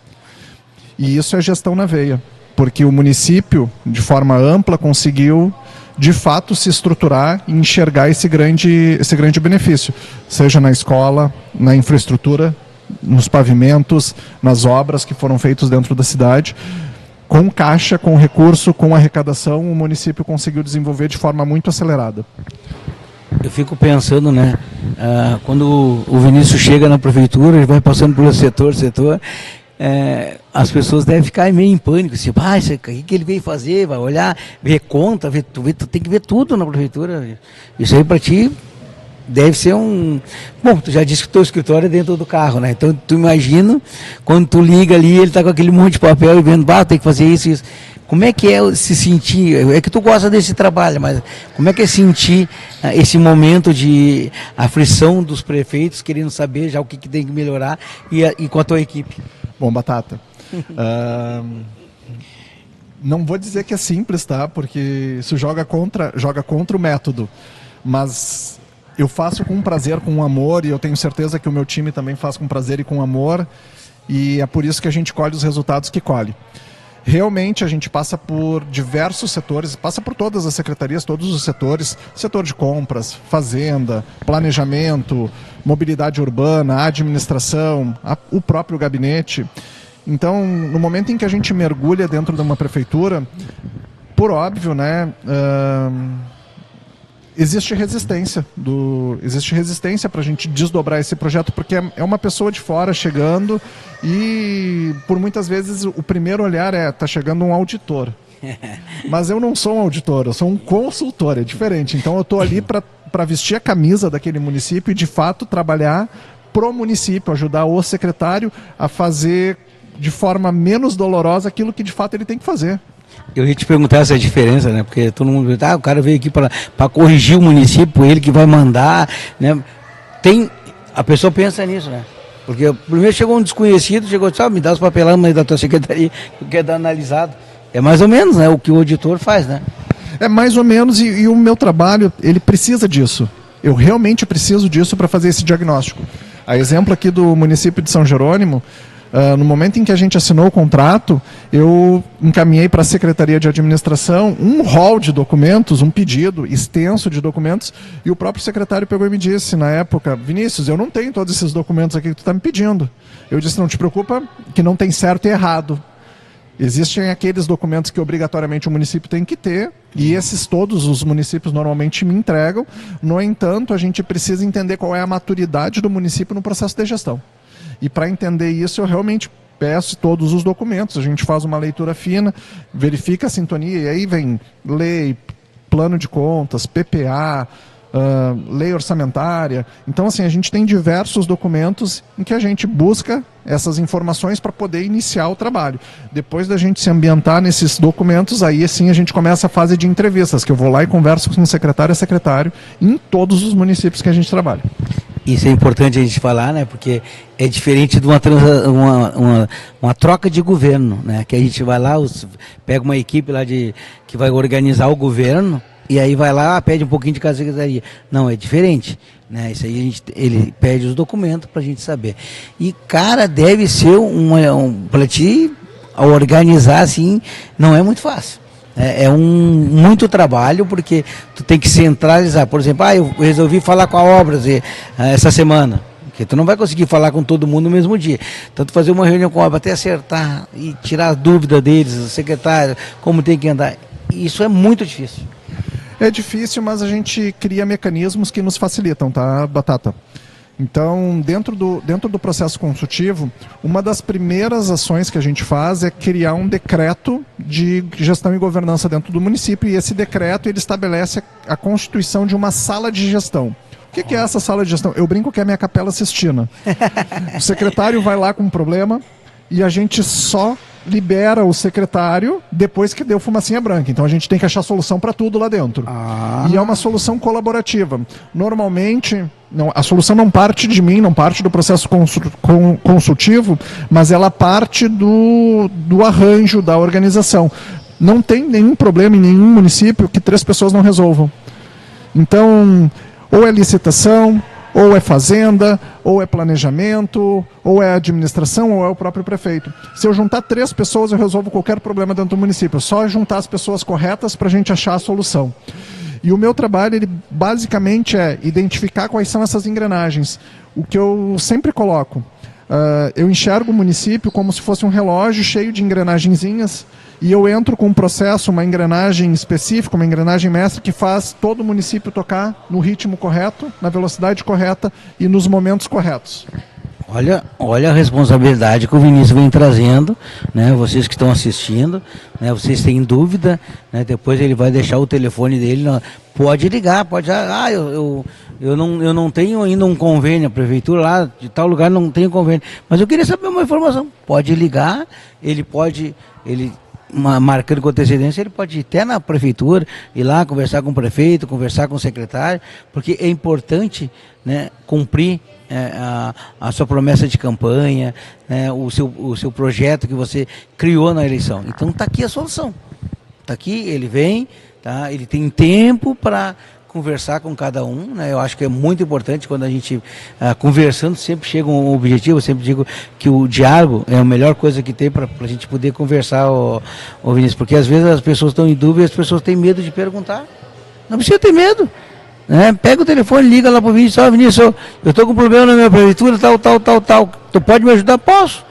E isso é gestão na veia, porque o município, de forma ampla, conseguiu de fato se estruturar e enxergar esse grande benefício, seja na escola, na infraestrutura, nos pavimentos, nas obras que foram feitas dentro da cidade. Com caixa, com recurso, com arrecadação, o município conseguiu desenvolver de forma muito acelerada. Eu fico pensando, né, quando o Vinícius chega na prefeitura, ele vai passando pelo setor, as pessoas devem ficar meio em pânico, assim, o que ele veio fazer, vai olhar, ver conta, tu tem que ver tudo na prefeitura. Isso aí para ti deve ser Bom, tu já disse que o teu escritório é dentro do carro, né? Então tu imagina, quando tu liga ali, ele tá com aquele monte de papel e vendo, tem que fazer isso. Como é que é se sentir, é que tu gosta desse trabalho, mas como é que é sentir esse momento de aflição dos prefeitos, querendo saber já o que tem que melhorar e com a tua equipe? Bom, Batata, não vou dizer que é simples, tá? Porque isso joga contra o método, mas eu faço com prazer, com amor, e eu tenho certeza que o meu time também faz com prazer e com amor, e é por isso que a gente colhe os resultados que colhe. Realmente a gente passa por diversos setores, passa por todas as secretarias, todos os setores, setor de compras, fazenda, planejamento, mobilidade urbana, administração, o próprio gabinete. Então, no momento em que a gente mergulha dentro de uma prefeitura, por óbvio, né, existe resistência para a gente desdobrar esse projeto, porque é uma pessoa de fora chegando e por muitas vezes o primeiro olhar tá chegando um auditor. Mas eu não sou um auditor, eu sou um consultor, é diferente. Então eu estou ali para vestir a camisa daquele município e de fato trabalhar pro município, ajudar o secretário a fazer de forma menos dolorosa aquilo que de fato ele tem que fazer. Eu ia te perguntar essa diferença, né? Porque todo mundo o cara veio aqui para corrigir o município, ele que vai mandar, né? A pessoa pensa nisso, né? Porque primeiro chegou um desconhecido, chegou e disse, me dá os papelão aí da tua secretaria, que eu quero dar analisado. É mais ou menos, né, o que o auditor faz, né? É mais ou menos, e o meu trabalho, ele precisa disso. Eu realmente preciso disso para fazer esse diagnóstico. A exemplo aqui do município de São Jerônimo, no momento em que a gente assinou o contrato, eu encaminhei para a Secretaria de Administração um rol de documentos, um pedido extenso de documentos, e o próprio secretário pegou e me disse, na época, Vinícius, eu não tenho todos esses documentos aqui que tu está me pedindo. Eu disse, não te preocupa, que não tem certo e errado. Existem aqueles documentos que obrigatoriamente o município tem que ter, e esses todos os municípios normalmente me entregam. No entanto, a gente precisa entender qual é a maturidade do município no processo de gestão. E para entender isso, eu realmente peço todos os documentos, a gente faz uma leitura fina, verifica a sintonia, e aí vem lei, plano de contas, PPA, lei orçamentária. Então, assim, a gente tem diversos documentos em que a gente busca essas informações para poder iniciar o trabalho. Depois da gente se ambientar nesses documentos, aí sim a gente começa a fase de entrevistas, que eu vou lá e converso com o secretário a secretário em todos os municípios que a gente trabalha. Isso é importante a gente falar, né? Porque é diferente de uma troca de governo, né? Que a gente vai lá, pega uma equipe lá que vai organizar o governo, e aí vai lá, pede um pouquinho de cada secretaria. Não, é diferente, né? Isso aí ele pede os documentos para a gente saber. E, cara, deve ser para ti organizar assim, não é muito fácil. É muito trabalho, porque tu tem que centralizar. Por exemplo, eu resolvi falar com a Obras essa semana, porque tu não vai conseguir falar com todo mundo no mesmo dia. Então, tu fazer uma reunião com a Obras até acertar e tirar a dúvida deles, o secretário, como tem que andar. Isso é muito difícil. É difícil, mas a gente cria mecanismos que nos facilitam, tá, Batata? Então, dentro do processo consultivo, uma das primeiras ações que a gente faz é criar um decreto de gestão e governança dentro do município, e esse decreto ele estabelece a constituição de uma sala de gestão. O que é essa sala de gestão? Eu brinco que é a minha Capela Sistina. O secretário vai lá com um problema e a gente só libera o secretário depois que deu fumacinha branca. Então a gente tem que achar solução para tudo lá dentro. E é uma solução colaborativa. Normalmente, a solução não parte de mim, não parte do processo consultivo, mas ela parte do arranjo, da organização. Não tem nenhum problema em nenhum município que 3 pessoas não resolvam. Então, ou é licitação, ou é fazenda, ou é planejamento, ou é administração, ou é o próprio prefeito. Se eu juntar 3 pessoas, eu resolvo qualquer problema dentro do município. É só juntar as pessoas corretas para a gente achar a solução. E o meu trabalho, ele basicamente é identificar quais são essas engrenagens. O que eu sempre coloco, eu enxergo o município como se fosse um relógio cheio de engrenagenzinhas, e eu entro com um processo, uma engrenagem específica, uma engrenagem mestra, que faz todo o município tocar no ritmo correto, na velocidade correta e nos momentos corretos. Olha a responsabilidade que o Vinícius vem trazendo, né? Vocês que estão assistindo, né? Vocês têm dúvida, né? Depois ele vai deixar o telefone dele, pode ligar, eu não tenho ainda um convênio, a prefeitura lá de tal lugar não tem convênio, mas eu queria saber uma informação. Pode ligar, marcando com antecedência, ele pode ir até na prefeitura, ir lá conversar com o prefeito, conversar com o secretário, porque é importante, né, cumprir a sua promessa de campanha, né, o seu projeto que você criou na eleição. Então está aqui a solução. Está aqui, ele vem, tá, ele tem tempo para conversar com cada um, né? Eu acho que é muito importante quando a gente, conversando, sempre chega um objetivo. Eu sempre digo que o diálogo é a melhor coisa que tem para a gente poder conversar, o Vinícius, porque às vezes as pessoas estão em dúvida, as pessoas têm medo de perguntar. Não precisa ter medo, né? Pega o telefone, liga lá para o Vinícius, Vinícius, eu estou com um problema na minha prefeitura, tal, tu pode me ajudar? Posso.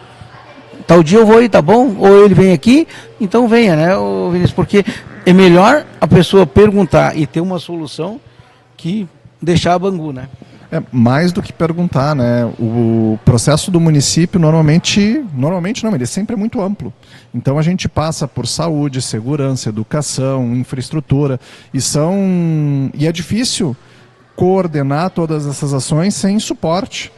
Tal dia eu vou aí, tá bom? Ou ele vem aqui, então venha, né, Vinícius, porque é melhor a pessoa perguntar e ter uma solução que deixar a bangu, né? É mais do que perguntar, né? O processo do município normalmente não, ele sempre é muito amplo. Então a gente passa por saúde, segurança, educação, infraestrutura, e é difícil coordenar todas essas ações sem suporte.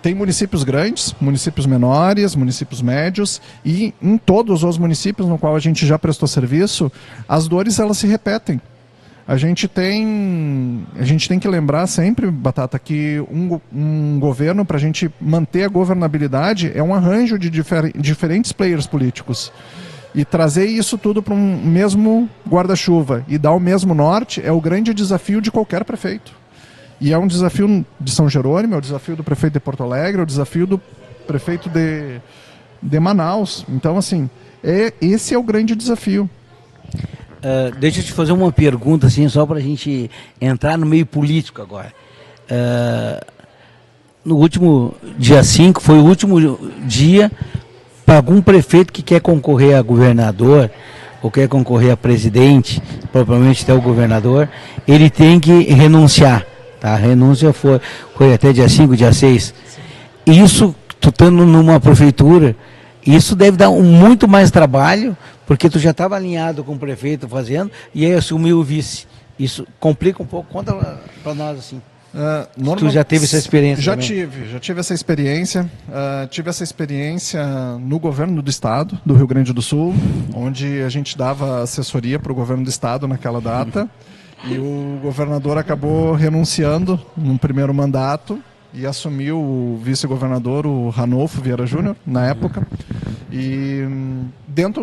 Tem municípios grandes, municípios menores, municípios médios, e em todos os municípios no qual a gente já prestou serviço, as dores elas se repetem. A gente tem que lembrar sempre, Batata, que um governo, para a gente manter a governabilidade, é um arranjo de diferentes players políticos. E trazer isso tudo para um mesmo guarda-chuva e dar o mesmo norte é o grande desafio de qualquer prefeito. E é um desafio de São Jerônimo, é o desafio do prefeito de Porto Alegre, é o desafio do prefeito de Manaus. Então, assim, esse é o grande desafio. Deixa eu te fazer uma pergunta, assim, só para a gente entrar no meio político agora. No último dia 5, foi o último dia para algum prefeito que quer concorrer a governador ou quer concorrer a presidente, provavelmente até o governador, ele tem que renunciar. Tá? A renúncia foi até dia 5, dia 6. Isso, tu estando numa prefeitura, isso deve dar muito mais trabalho, porque tu já estava alinhado com o prefeito fazendo, e aí assumiu o vice. Isso complica um pouco. Conta para nós assim. Tu já teve essa experiência? Já tive essa experiência. Tive essa experiência no governo do estado do Rio Grande do Sul, onde a gente dava assessoria para o governo do estado naquela data, e o governador acabou renunciando num primeiro mandato e assumiu o vice-governador, o Ranolfo Vieira Júnior, na época. E dentro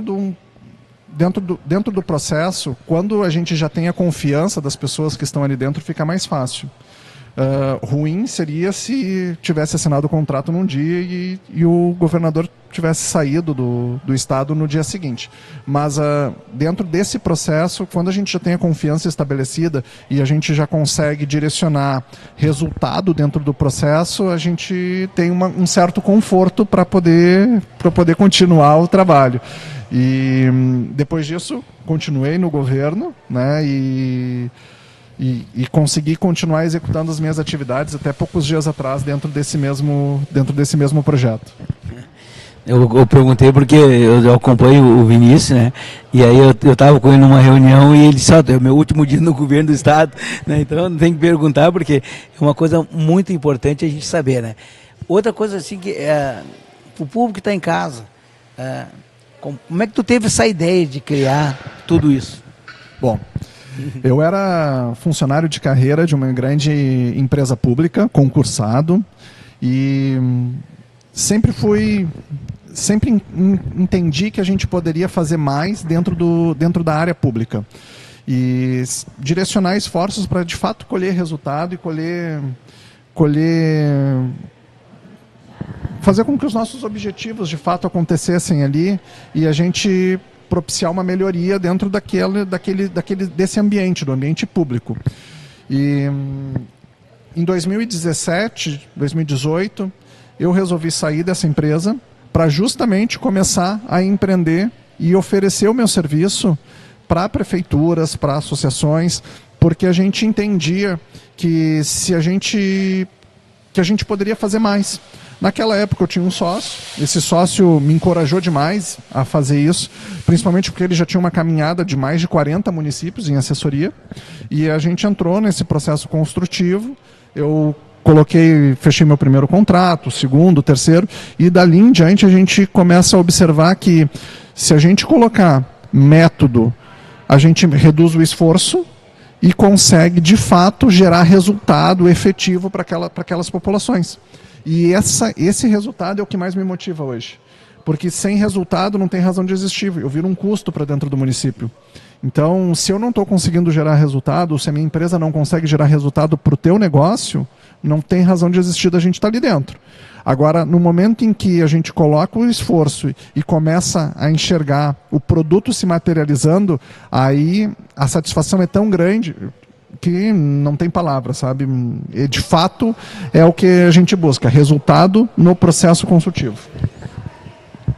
do processo, quando a gente já tem a confiança das pessoas que estão ali dentro, fica mais fácil. Ruim seria se tivesse assinado o contrato num dia e o governador tivesse saído do estado no dia seguinte. Mas dentro desse processo, quando a gente já tem a confiança estabelecida e a gente já consegue direcionar resultado dentro do processo, a gente tem um certo conforto para poder continuar o trabalho. E depois disso, continuei no governo, né, e consegui continuar executando as minhas atividades até poucos dias atrás dentro desse mesmo projeto. Eu perguntei porque eu acompanho o Vinícius, né? E aí eu estava com ele numa reunião e ele disse, é o meu último dia no governo do estado, né? Então não tem que perguntar, porque é uma coisa muito importante a gente saber, né? Outra coisa assim que o público que está em casa, como é que tu teve essa ideia de criar tudo isso? Bom, eu era funcionário de carreira de uma grande empresa pública, concursado, e sempre entendi que a gente poderia fazer mais dentro da área pública. E direcionar esforços para, de fato, colher resultado e fazer com que os nossos objetivos, de fato, acontecessem ali e a gente propiciar uma melhoria dentro desse ambiente, do ambiente público. E em 2017, 2018, eu resolvi sair dessa empresa para justamente começar a empreender e oferecer o meu serviço para prefeituras, para associações, porque a gente entendia que a gente poderia fazer mais. Naquela época eu tinha um sócio, esse sócio me encorajou demais a fazer isso, principalmente porque ele já tinha uma caminhada de mais de 40 municípios em assessoria, e a gente entrou nesse processo construtivo. Eu fechei meu primeiro contrato, segundo, terceiro, e dali em diante a gente começa a observar que se a gente colocar método, a gente reduz o esforço e consegue de fato gerar resultado efetivo para aquelas populações. E esse resultado é o que mais me motiva hoje. Porque sem resultado não tem razão de existir. Eu viro um custo para dentro do município. Então, se eu não estou conseguindo gerar resultado, se a minha empresa não consegue gerar resultado para o teu negócio, não tem razão de existir da gente estar ali dentro. Agora, no momento em que a gente coloca o esforço e começa a enxergar o produto se materializando, aí a satisfação é tão grande que não tem palavra, sabe? E, de fato, é o que a gente busca, resultado no processo consultivo.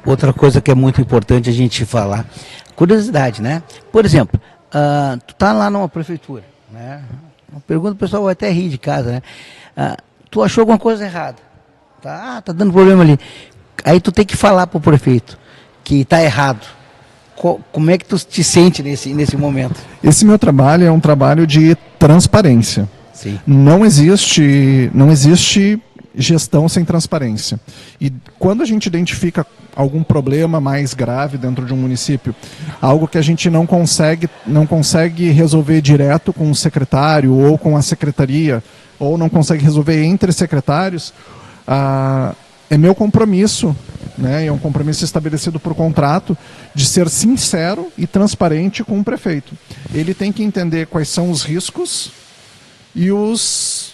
Outra coisa que é muito importante a gente falar, curiosidade, né? Por exemplo, tu tá lá numa prefeitura, né? Uma pergunta, o pessoal vai até rir de casa, né? Tu achou alguma coisa errada, tá dando problema ali. Aí tu tem que falar pro prefeito que tá errado. Como é que tu te sente nesse momento? Esse meu trabalho é um trabalho de transparência. Sim. Não existe gestão sem transparência. E quando a gente identifica algum problema mais grave dentro de um município, algo que a gente não consegue resolver direto com o secretário ou com a secretaria, ou não consegue resolver entre secretários, é meu compromisso, né, é um compromisso estabelecido por contrato, de ser sincero e transparente com o prefeito. Ele tem que entender quais são os riscos e os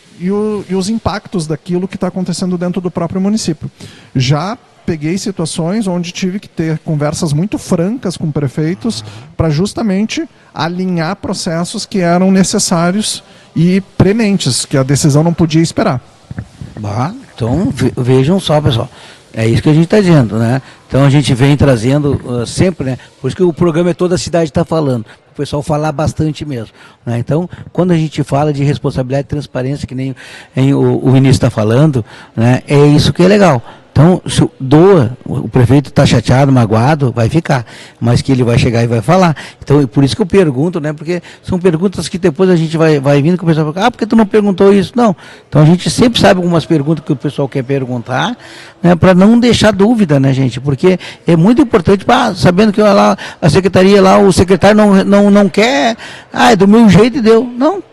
impactos daquilo que está acontecendo dentro do próprio município. Já peguei situações onde tive que ter conversas muito francas com prefeitos para justamente alinhar processos que eram necessários e prementes, que a decisão não podia esperar. Então vejam só, pessoal, é isso que a gente está dizendo, né? Então a gente vem trazendo sempre, né? Por isso que o programa é Toda a Cidade está falando, o pessoal falar bastante mesmo, né? Então, quando a gente fala de responsabilidade e transparência, que nem o Vinícius está falando, né? É isso que é legal. Então, se doa, o prefeito está chateado, magoado, vai ficar, mas que ele vai chegar e vai falar. Então, por isso que eu pergunto, né? Porque são perguntas que depois a gente vai vindo com o pessoal fala, por que tu não perguntou isso? Não. Então, a gente sempre sabe algumas perguntas que o pessoal quer perguntar, né? Para não deixar dúvida, né, gente? Porque é muito importante, sabendo que lá a secretaria, lá o secretário não quer, é do meu jeito e deu. Não.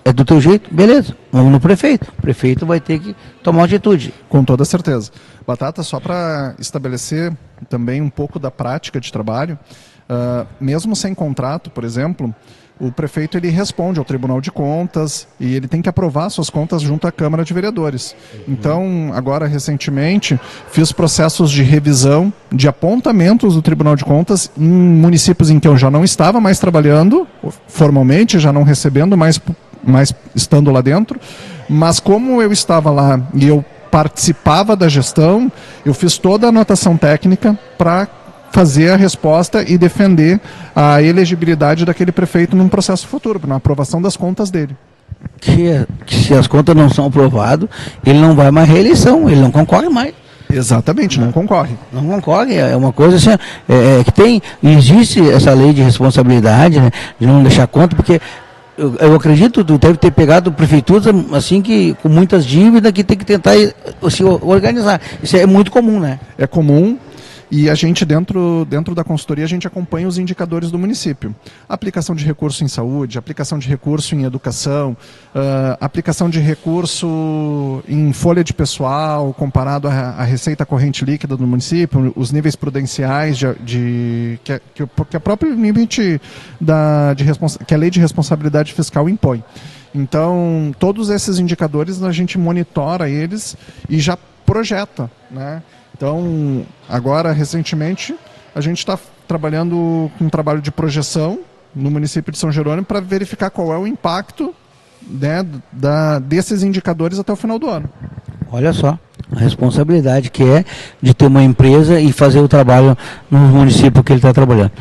É do teu jeito? Beleza. Vamos no prefeito. O prefeito vai ter que tomar uma atitude. Com toda certeza. Batata, só para estabelecer também um pouco da prática de trabalho, mesmo sem contrato, por exemplo, o prefeito ele responde ao Tribunal de Contas e ele tem que aprovar suas contas junto à Câmara de Vereadores. Então, agora, recentemente, fiz processos de revisão de apontamentos do Tribunal de Contas em municípios em que eu já não estava mais trabalhando, formalmente, já não recebendo mais estando lá dentro, mas como eu estava lá e eu participava da gestão, eu fiz toda a anotação técnica para fazer a resposta e defender a elegibilidade daquele prefeito num processo futuro, na aprovação das contas dele. Que se as contas não são aprovadas, ele não vai mais à reeleição, ele não concorre mais. Exatamente, não concorre. Não concorre, é uma coisa assim, que existe essa lei de responsabilidade, né, de não deixar conta, porque eu acredito que tu deve ter pegado prefeituras assim que com muitas dívidas que tem que tentar se organizar. Isso é muito comum, né? É comum. E a gente, dentro da consultoria, a gente acompanha os indicadores do município. Aplicação de recurso em saúde, aplicação de recurso em educação, aplicação de recurso em folha de pessoal, comparado à receita corrente líquida do município, os níveis prudenciais que a própria limite que a lei de responsabilidade fiscal impõe. Então, todos esses indicadores a gente monitora eles e já projeta, né? Então, agora, recentemente, a gente está trabalhando com um trabalho de projeção no município de São Jerônimo para verificar qual é o impacto, né, desses indicadores até o final do ano. Olha só, a responsabilidade que é de ter uma empresa e fazer o trabalho no município que ele está trabalhando.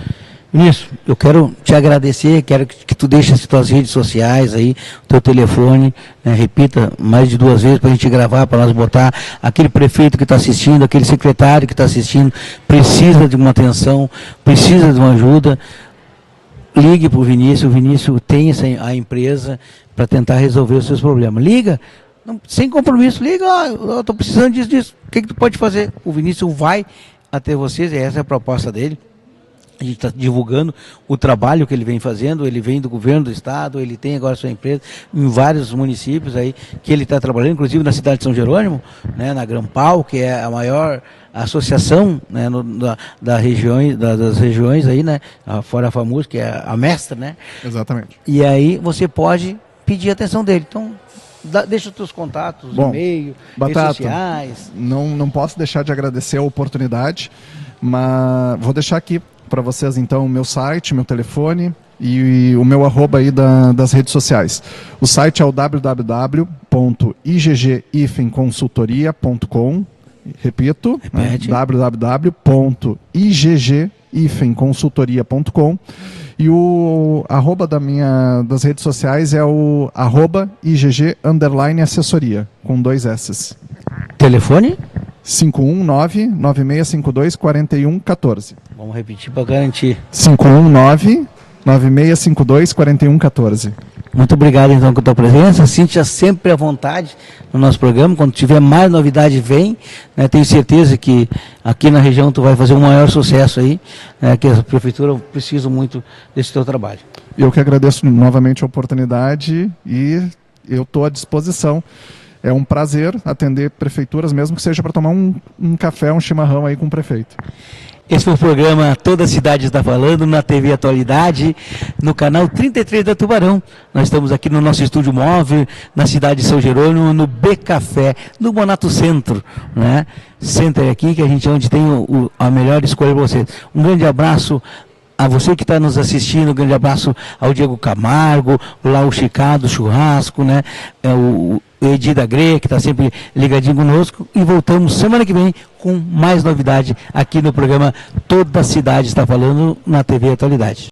Nisso, eu quero te agradecer, quero que tu deixe as tuas redes sociais aí, o teu telefone, né, repita mais de 2 vezes para a gente gravar, para nós botar. Aquele prefeito que está assistindo, aquele secretário que está assistindo, precisa de uma atenção, precisa de uma ajuda. Ligue para o Vinícius tem a empresa para tentar resolver os seus problemas. Liga, sem compromisso, liga, eu estou precisando disso, o que tu pode fazer? O Vinícius vai até vocês, e essa é a proposta dele. A gente está divulgando o trabalho que ele vem fazendo, ele vem do governo do estado, ele tem agora sua empresa em vários municípios aí que ele está trabalhando, inclusive na cidade de São Jerônimo, né, na Grampal, que é a maior associação, né, das regiões aí, né, fora a FAMUS, que é a mestra, né? Exatamente. E aí você pode pedir a atenção dele. Então, deixa os teus contatos, e-mail, Batata, redes sociais. Não posso deixar de agradecer a oportunidade, mas vou deixar aqui para vocês, então, o meu site, meu telefone e o meu @ aí das redes sociais. O site é o www.igg-consultoria.com. Repito, né? www.igg-consultoria.com. E o @ das redes sociais é o @igg_assessoria, com 2 S. Telefone? 519-9652-4114. Vamos repetir para garantir. 519-9652-4114. Muito obrigado, então, pela tua presença. Cíntia, sempre à vontade no nosso programa. Quando tiver mais novidade, vem. Né? Tenho certeza que aqui na região tu vai fazer um maior sucesso aí, né? Que a prefeitura precisa muito desse teu trabalho. Eu que agradeço novamente a oportunidade e eu estou à disposição. É um prazer atender prefeituras, mesmo que seja para tomar um café, um chimarrão aí com o prefeito. Esse foi o programa Toda a Cidade Está Falando, na TV Atualidade, no canal 33 da Tubarão. Nós estamos aqui no nosso estúdio móvel, na cidade de São Jerônimo, no B Café, no Bonato Centro, né? Center aqui, que a gente onde tem a melhor escolha para você. Um grande abraço a você que está nos assistindo, um grande abraço ao Diego Camargo, lá o Chicado Churrasco, né? O Edi da Greia, que está sempre ligadinho conosco, e voltamos semana que vem com mais novidade aqui no programa Toda a Cidade Está Falando, na TV Atualidade.